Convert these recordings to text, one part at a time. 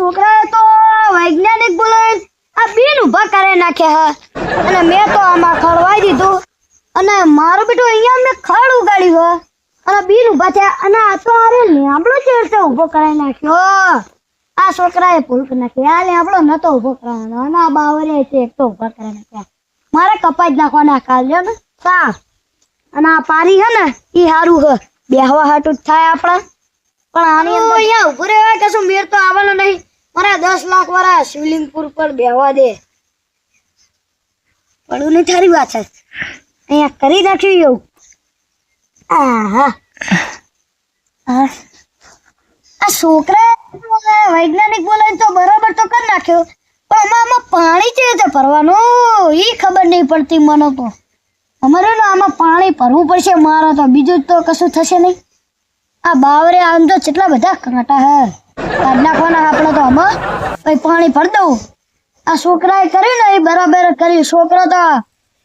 છોકરાએ તો વૈજ્ઞાનિક બોલાય આ બીન ઉભા કરી નાખ્યા હે અને મેં તો આમાં ખળવાઈ દીધું અને મારો બેટો અહીંયા મેં ખડ ઉગાડ્યું હે અને બીન ઉભા થયા અને આ તો અરે લેબડો ચેડતે ઉભો કરાવી નાખ્યો. આ છોકરાએ ભૂલ કરી નાખી. આ લેબડો નતો ઉભો કરાવવાનો અને આ બાવરે છે એક તો ઉભા કરી નાખ્યા. મારે કપાઈ જ નાખવાના કાલ લ્યો ને સાફ. અને આ પારી હે ને ઈ હારું હે બેહવા હાટું જ થાય આપણા પણ આની અંદર અહીંયા ઉભો રહેવા કે શું મેર તો આવવાનો નહીં. મારા 10 લાખ વાળા શિવલિંગ પુર પર બેહવા દે પડું નહીં થારી વાત છે અહીંયા કરી નાખ્યું એવું. આહા આ છોકરા વૈજ્ઞાનિક બોલાય તો બરાબર તો કરી નાખ્યો પણ આમાં પાણી છે તે ભરવાનું ઈ ખબર નહીં પડતી મને તો. અમારે ને આમાં પાણી ભરવું પડશે મારે તો બીજું તો કશું થશે નહીં. આ બાવરે આમ તો કેટલા બધા કાંટા હે કાઢ નાખવાના આપણે તો આમાં પછી પાણી ભરી દઉં. આ છોકરાએ કર્યું ને એ બરાબર કર્યું. છોકરો તો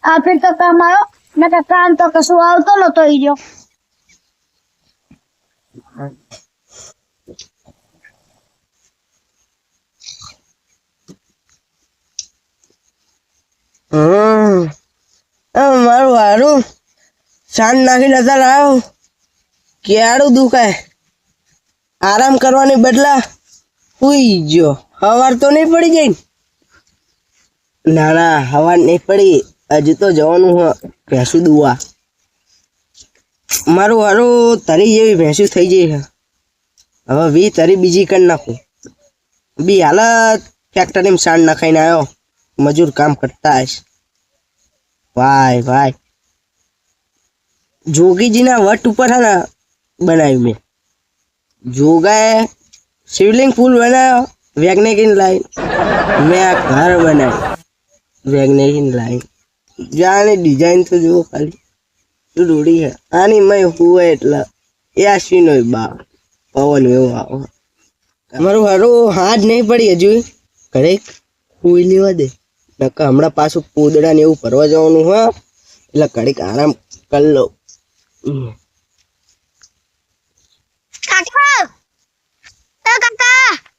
આફીર તો કામ આવ્યો ને કે કામ તો કશું આવતો નતો ઈ જો. મારું હારું સાંજ નાખી નતા લાવ્યો ક્યાડું દુખાય. આરામ કરવાની બદલા હુઈ ગયો. હવાર તો નહીં પડી જાય ને? ના ના હવાર નહીં પડી. હજુ તો જવાનું હ ભેંસું દુવા. મારું હારું તરી જેવી ભેંસું થઈ જાય છે. હવે તરી બીજી કરી નાખું. બી હાલત ફેક્ટરીમાં સાંજ નાખાઈને આવ્યો. મજૂર કામ કરતા હશે. ભાઈ ભાઈ જોગીજીના વટ ઉપર છે ને બનાવ્યું મેં. જોગાએ શિવલિંગ પુલ બનાવ્યો વૈજ્ઞાનિક લાઈન. મેં આ ઘર બનાવ્યું વૈજ્ઞાનિક લાઈન. જાણે ડિઝાઇન તો જુઓ ખાલી શું દોડી છે આની મય હોય એટલે એ આશીનો બા પવન એવો આવો. તમારું હારું હાથ નહીં પડી હજુ ઘરે હુઈ લેવા દે. નકા હમણાં પાછું પોદડા ને એવું ભરવા જવાનું હા એટલે ઘડીક આરામ કરી લો.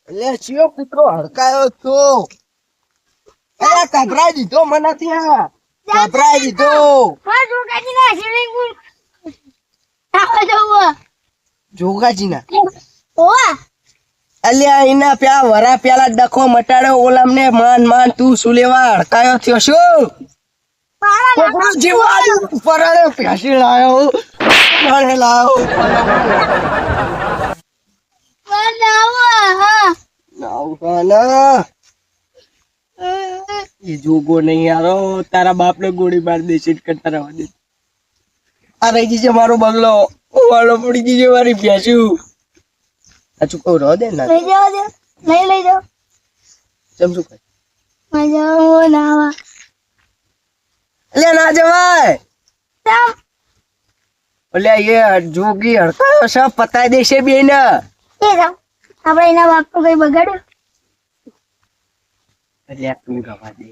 એટલે ચિયો કૂતરો હડકાયો તો ગભરાઈ દીધો મને ત્યાં ગભરાઈ દીધો. જોગાજીના અલ્યા એના પ્યા વરા પેલા ડખો મટાડ્યો ઓલામને માન માન તું શું લેવા હડકાયો થયો શું? કોકરો જીવાડ્યું પરાડે પ્યાસી લાયો પરાડે લાયો એ જોગો નહીં યારો તારા બાપને ગોળી માર દે છે કરતા રહેવા દે. આ રહી ગઈ છે મારો બંગલો વાળો પડી ગઈ છે મારી પ્યાસું. સાચું કહું રહો દે ના લઈ જાઓ દે નહીં લઈ જાઓ ચમ શું કહે મજા નાવા એટલે ના જવાય. એટલે એ જોગી હડકાયો છે પતાઈ દેશે બે ને. આપણે એના બાપ તો કઈ બગાડ્યું એટલે તું રવા દે.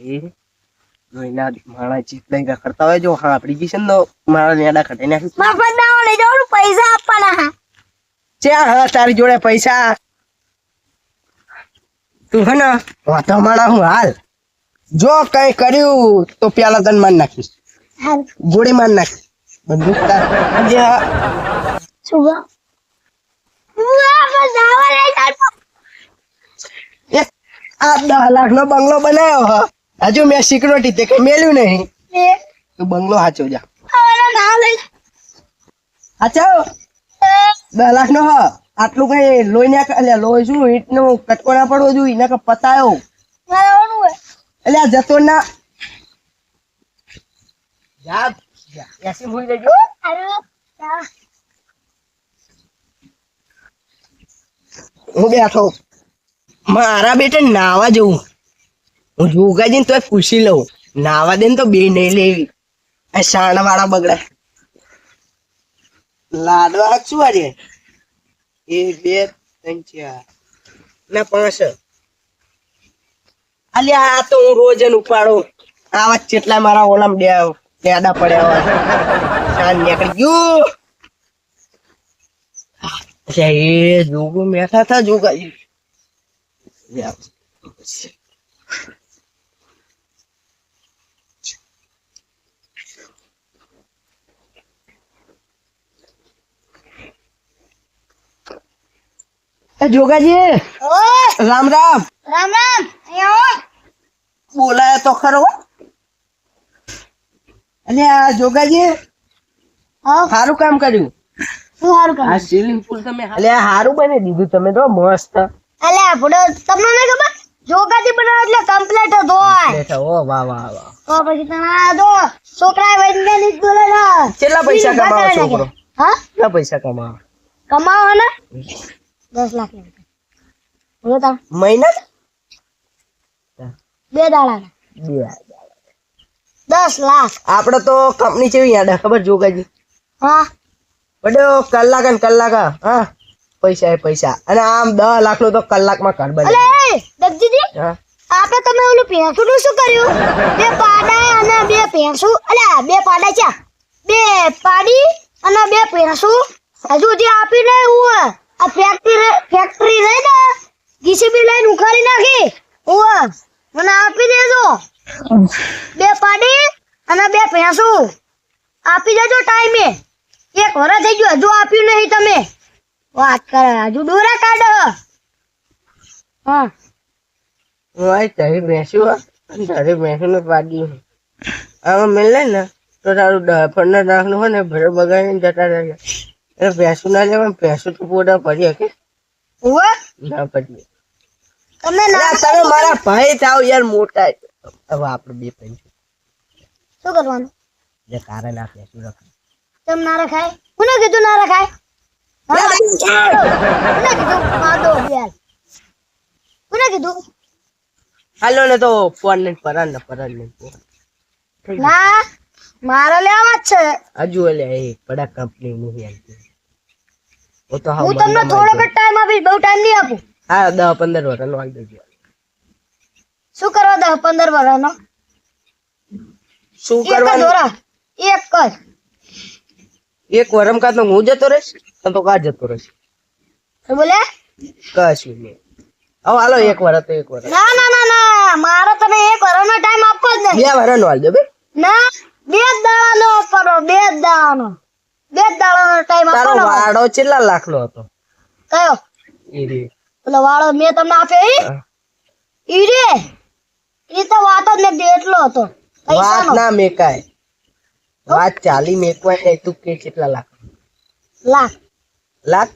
જો એના મારા ચીટલા કરતા હોય જો હા આપડી ગઈ છે ને મારા નેડા કટાઈ નાખી. મફત ના લઈ જાઓ પૈસા આપવાના હા. ચા હા તારી જોડે પૈસા તું હે ને વાતો માણા હું હાલ જો કઈ કર્યું તો પેલા તને માર નાખીશ. ગોળી માર નાખી બંદૂક તાર સુબહ આ 10 લાખ નો બંગલો બનાવ્યો હજુ મેં સિક્યોરિટી તે કઈ મેલ્યું નહીં. તું બંગલો હાચો જા હાચો 10 લાખ નો હ આટલું કઈ લોહી ના લોહી શું ઈટ નો કટકો ના પડવો જોઈએ એના કે પતાયો એટલે આ જતો ના જા એસી ભૂઈ લેજો. હું બેઠો મારા બેટે નાવા જવું. હું જોગાજી ને તો પૂછી લઉં નાવા દે ને તો બે નહીં લેવી. આ શાણ વાળા બગડા લાડવા શું આજે 1 2 3 4 ના 5 અલ્યા આ તો હું રોજ ઉપાડું. આવા કેટલા મારા ઓલામ ડેડા પડ્યા હોય શાન નીકળી ગયું. એ જોગો મેઠા થા જોગાજી જોગાજી ઓય રામ રામ. રામ રામ અહીંયા આવો. બોલાય તો ખરો. અને આ જોગાજી હા સારું કામ કર્યું. શું સારું કામ આ સ્વિમિંગ પુલ તમે એટલે આ સારું બની દીધું તમે તો મસ્ત. અલ્યા ભૂડો તમને નહીં ખબર જોગાથી બનાવે એટલે કમ્પ્લીટ જ હોય બેઠા ઓ વાહ વાહ વાહ. તો પછી તમે આ જો છોકરા વૈજ્ઞાનિક બોલેલા કેટલા પૈસા કમાવો છોકરો? હા કેટલા પૈસા કમાવો કમાવો ને 10 લાખ બોલો તા મહિના? 2 દાડા 10 લાખ આપડે તો કંપની કેવી યાદ ખબર જોગાજી? હા બડો કલાક ને કલાક હા પૈસા એ પૈસા. અને આમ 10 લાખ નું તો કલાકમાં ઘર બને. અલે દગજીજી હા આપે તમે ઓલું ભેંસું નું શું કર્યું? 2 પાડા અને 2 ભેંસું અલ્યા 2 પાડા ચા 2 પાડી અને 2 ભેંસું હજુ જે આપી નહીં હું આ ફેક્ટરી રહી ને જીસીબી લઈને ઉખાડી નાખી હું મને આપી દેજો 2 પાડી અને 2 ભેંસું આપી દેજો ટાઈમે. 1 વર્ષ થઈ ગયું હજુ આપ્યું નહીં તમે વાત કરે હજુ દોરા કાઢો. હા ભાઈ તારી ભેંસું અને તારી ભેંસું ને પાડ્યું આમાં મળે ને તો તારું 10-15 લાખ નું હોય ને ભરે બગાડીને જતા રહે. એટલે ભેંસું ના લેવા ભેંસું તો પોતા પડી શકે ઓવે ના પડી. તમે ના તમે મારા ભાઈ થાવ યાર મોટા. હવે આપણે બે પૈસા શું કરવાનું જે કારણ આ ભેંસું રખાય. તેમ ના રખાય કોને કીધું ના રખાય? હા? કોને કીધું માદો બેલ કોને કીધું? હાલો ને તો ફોન ને પરાન ને ના મારે લેવા જ છે. હજુ એટલે એ બડા કંપની નું યાર ઓ તો હું તમને થોડોક જ ટાઈમ આપીશ બહુ ટાઈમ નહીં આપું. હા 10-15 વર્ષ નો આવી દેજો. શું કરવા 10-15 વર્ષનો શું એક જ કરવાનું? દોરા એક જ એક વરમ કા તો હું જતો રહીશ તો કા જતો રહીશ શું બોલે? કશું નહીં. હવે હાલો 1 વર્ષ તો 1 વર્ષ ના ના ના ના મારે તમે 1 વર્ષનો ટાઈમ આપવો જ નહીં. 2 વર્ષ નો હાલ દે બે. ના 2 દાડાનો કરો 2 દાડાનો 2 દાડાનો ટાઈમ તારો આપવાનો. વાડો કેટલા લાખ નો હતો? કયો એ રે પેલો વાળો મેં તમને આપ્યો ઈ રે ઈ તો વાત જ નથી એટલો હતો વાત પૈસાનો ના મેકાય. વાત ચાલી મેકવાય નહીં. તું કે કેટલા લાખ? લાખ લાખ?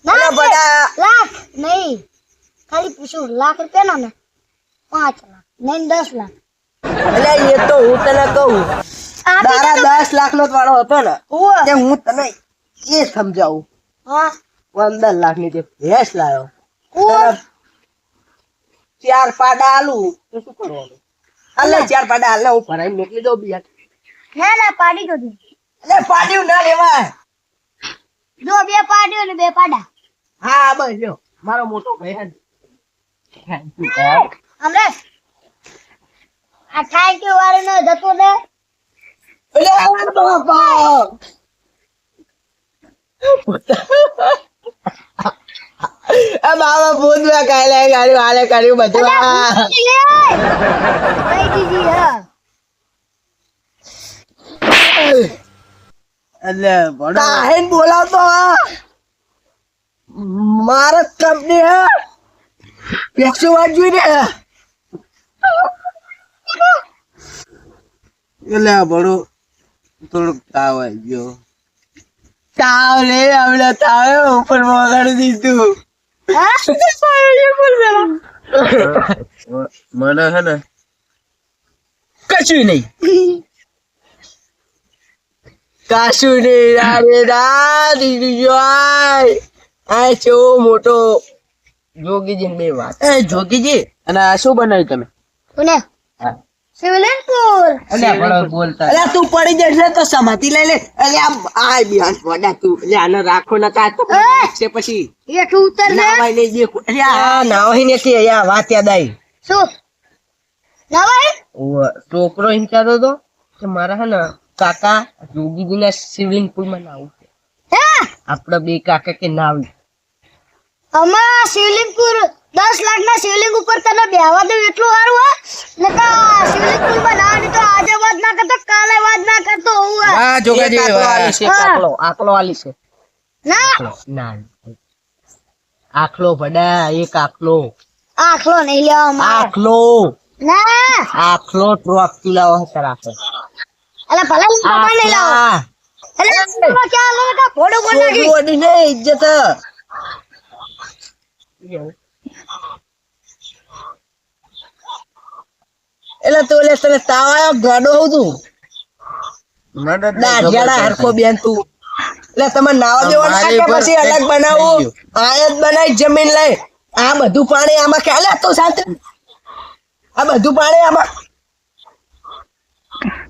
ના અલા બડા લાખ નહીં ખાલી પૂછું લાખ રૂપિયાનો ને 5 લાખ નહીં 10 લાખ એટલે એ તો હું તને કહું આપી તારા દેજો. 10 લાખ નો વાળો હતો ને ઉવ્વ. તે હું તને એ સમજાવું. હા 15 લાખ ની તે ભેંસ લાયો ઉવ્વ. તને 4 પાડા આલું તો શું કરવાનું? હાલે 4 પાડા હાલે હું ભરાઈને મોકલી દઉં બીજા. ના ના પાડી દો તું. એટલે પાડ્યું ના લેવાય. જો 2 પાડ્યો ને 2 પાડા હા બસ લ્યો મારો મોટો ભાઈ હે ને. હમણે આ થેન્ક યુ વાળો નો જતો ને એટલે આ બાપા આ બાબા ભૂત માં કાલે ગાડી વાલે કર્યું બધું. આ કઈ દીધી હા એટલે કાહેન બોલાવતો મારે કંપની હે પેક્સો વાત જોઈ ને એટલે બડો થોડુંક તાવ આવી ગયો. તાવ લે આવડે તાવ ઉપર વગાડી દીધું. હા મને હે ને કશું નહીં કશું નહીં. અરે ના દીધું જોય આ છો મોટો જોગીજી બે વાત. એ જોગીજી અને આ શું બનાવ્યું તમે? કોને શિવલિંગ પુલ અલ્યા તું પડી જશે તો સમાતી લઈ લે. અલ્યા આ બિહાન વડા તું એટલે આને રાખો ના તા તો છે પછી એક ઉતર ને નાવાય નહીં જે અલ્યા નાવાય નથી. અલ્યા વાત યાદ આવી. શું નવાઈ છોકરો એમ કહેતો હતો કે મારા હે ને કાકા જોગીજી ના શિવલિંગ પુલ માં નાવું છે. હે આપડે બે કાકા કે નાવ અમારા શિવલિંગ પુલ 10 લાખના શિવલિંગ ઉપર તને બેહવા દઉં એટલું સારું હે નકા શિવલિંગ પુલમાં ના તો આજે વાત ના કરતો કાલે વાત ના કરતો હોઉં હે. વાહ જોગાજી એક આકલો આલી છે, એક હા. આકલો આલી છે. ના ના આખલો ભડા એક આખલો આખલો નહીં લેવા મારે આખલો ના આખલો ટ્રોફી લાવો હશે રાખો અલા ભલા પપ્પા નહીં લાવો અલા પપ્પા ક્યાં લો કા ફોડો બોલ નાખી છોકરોની ને ઇજ્જત એટલે તો લે તને તાવ આવ્યો ગાડો હોઉં તું દાઢિયાડા હરખો બેન તું એટલે તમે નાવા દેવાનું મારી કે પર પછી અલગ થઈ બનાવું ગયું. આયત બનાવી જમીન લઈ આ બધું પાણી આમાં ખ્યાલ તો સાથે આ બધું પાણી આમાં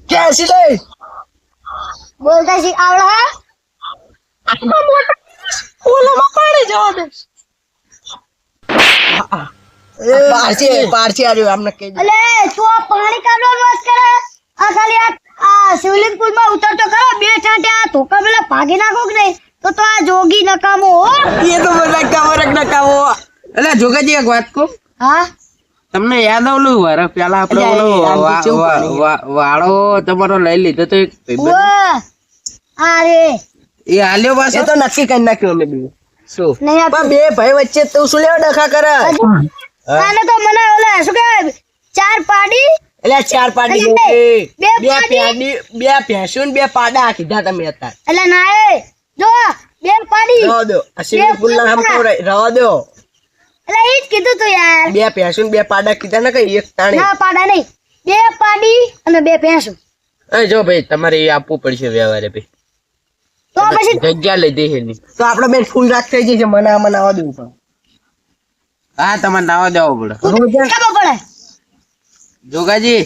ક્યાંસી લઈ બોલતા શીખ આવડે હે આટલા મોટા ઓલામાં પાણી જવા દે પારસી આવ્યો આમને કહી દે. અલે તું આ પાણી કાઢવાનું વાત કરે આ ખાલી આ શિવલિંગ પુલમાં ઉતરતો કરો બે ઠાંટે આ ધોકા પેલા ભાગી નાખો કે નહીં તો આ જોગી નકામો હો એ તો બધા કવરક ન કાવો એટલે જોગાજી એક વાત કહું હા તમને યાદ આવલું વરસ પેલા આપણે અલ્યા, ઓલો એ આમ તો કેવું પાણી? વાળો તમારો લઈ લીધો તો એક ભાઈબંધ. ઓય અરે એ હાલ્યો પાછો એ તો નક્કી કરી નાખ્યું અમે બે શું નહીં આ પણ બે ભાઈ વચ્ચે તું શું લેવા ડખા કરે આને તો મને ઓલા શું કે ચાર પાડી એટલે ચાર પાડી અલ્યા, ગઈ. બે પાડી. બે ભેંસું ને બે પાડા કીધા તમે હતા એટલે ના એ જો બે પાડી રવા દો આ સ્વિમિંગ પુલ ના હમ રવા દો એટલે ઈ જ કીધું તું યાર બે ભેંસું ને બે પાડા કીધા ને કઈ એક તાણી ના પાડા નહીં બે પાડી અને બે ભેંસું એ જો ભાઈ તમારે એ આપવું પડશે વ્યવહારે ભાઈ તો પછી જગ્યા લઈ દે એની તો આપડે બેન ફૂલ રાખ થઈ જશે મને આમાં આવવા દેવું પણ હા તમારે નાવા દેવો પડે ખબર પડે જોગાજી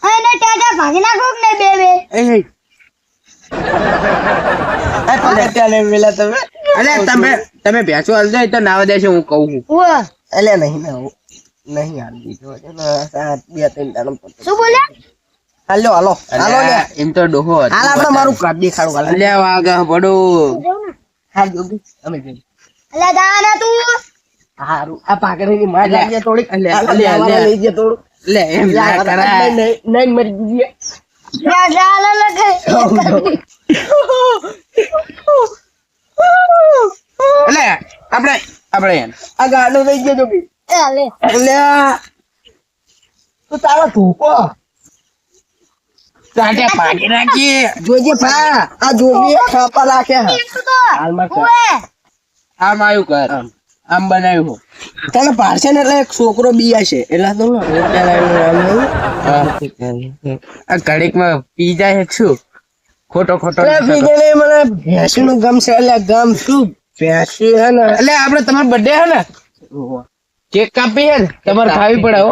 અને ટાટા ભાગી નાખો કે નહીં બે બે આ પગે ત્યાં વેલા તમે અરે તમે ભેંસો હાલ જાય તો નાવા દેશે હું કહું છું ઓય એટલે નહીં ના નહીં હાલ દીધો બે ત્રણ દાડમ શું બોલ્યા હાલો હાલો હાલો લે અલ્યા, એમ તો ડોહો હતો. હાલ આપણે મારું કાઢ દેખાડું હાલ અલ્યા વાગા પડું હાલ જોગી અમે જઈએ અલ્યા દાના તું હારું આ પાકડીની માં અલ્યા, લાગી થોડીક અલ્યા, હાલ, અલ્યા, હાલ, અલ્યા. લઈ જઈએ થોડું લે એમ ના કરાય નહીં મરી જઈએ યા જાલા લગે એટલે આપણે આ ગાડો લઈ જજો જોગી લે અલ્યા તું તારો ધોકો ચાટે પાડી નાખીએ જોજે ભા આ જોગી ખાપા રાખ્યા હે. તું તો હાલમાં કર. ઓય આમ આવ્યું કર આમ બનાવ્યું તને પારસે ને એટલે એક છોકરો બિયા છે એટલે તો ને રોટલા લાવીને આમ આ ઘડીકમાં પી જાય છે શું ખોટો એટલે બીજે ને મને ભેંસનું ગમ છે એટલે ગમ શું ભેંસી હે ને એટલે આપણે તમારો બર્થડે હે ને કેક કાપી હે ને તમારે ખાવી પડે હો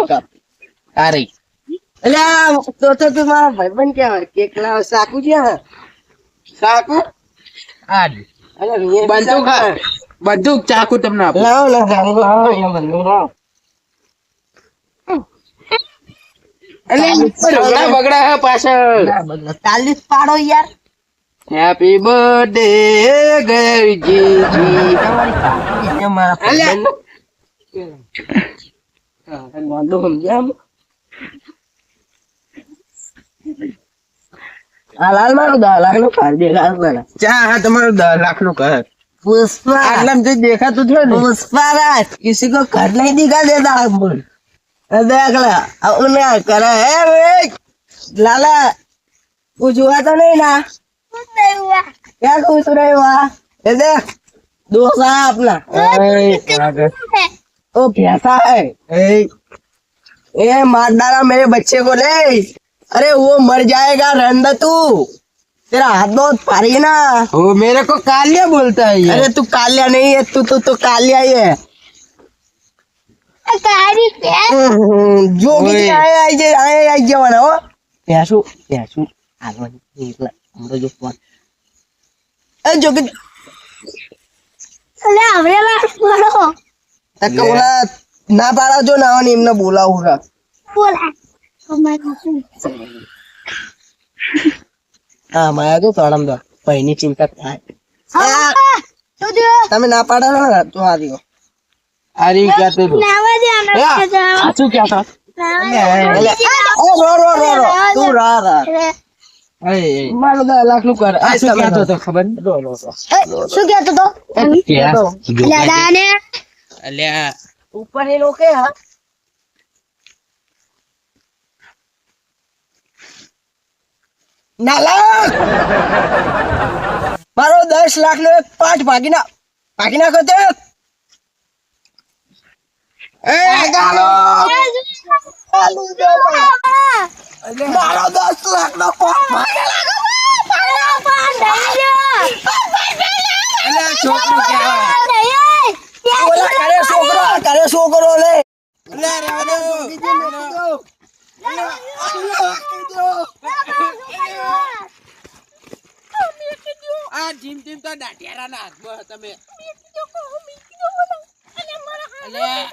આ રહી એટલે આ તો તું મારા ભાઈબંધ કહેવાય કેક લાવ સાકુ છે હે સાકુ આ અરે રીએ બંદૂક હા બંદૂક ચાકુ તમને આપું લાવ ને સાકુ લાવ અહીંયા બંદૂક લાવ એટલે રગડા બગડા હે પાછળ ના બદલા 40 પાડો યાર હેપી બર્થડે ગરજી તમારી કાકી છે મારા અલ્યા. ભાઈબંધ વાંધો સમજ્યા આમ? આ લાલ મારું 10 લાખ નું કાર દેખાડ મને ચા હા તમારું 10 લાખ નું ઘર पुष्पा આટલામાં જે દેખાતું થયો ને पुष्पा किसी को घर नहीं दिखा देता हम बोल देख ला अब उन्हें करा है वे लाला कुछ हुआ तो नहीं ना નહીં હુઆ क्या कुछ नहीं हुआ ये देख दोस्त है अपना वो भैंसा है ये मार डाला मेरे बच्चे को ले अरे वो मर जाएगा रहने दे तू तेरा हाथ बहुत भारी है ना वो मेरे को कालिया बोलता है ये अरे तू कालिया नहीं है तू तो कालिया ही है તારી બે जो भी ओए। आए जवाना हो पैसू आलवानी हमरो जो फोन ए जो कि અલે હવે લાડ પડો तक बोला ना पाड़ा जो ना वानी इमने बोला हुआ બોલા કમાઈ ખાતું हाँ माया तो तड़म दो पहनी चिंता થાય હા તું જો તમે ના પાડો ને તો આ દિયો આ રીત કહેતો હતો. નાવા દે આને. એ, આ શું કહેતો? તું રા એ, મારો 10 લાખ નું કર. આ શું કહેતો હતો ખબર નહીં? શું કહેતો તો જોગાજી. દાદાને અલ્યા, ઉપર એ લોકો હા નાલા મારો 10 લાખ નો એક પાઠ ભાગી નાખો તે એ ગાલો મારો 10 લાખ નો પાઠ અલ્યા, છોકરું કહેવાય. ઓલા કરે છોકરો લે અલ્યા, રહેવા દો. આ જીમ જીમ તો દાઢિયારાના હાથમાં તમે. અલ્યા,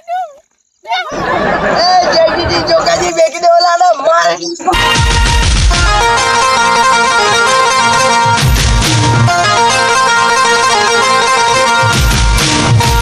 એ જયજી જોગાજી બેકી દે ઓલા ને માર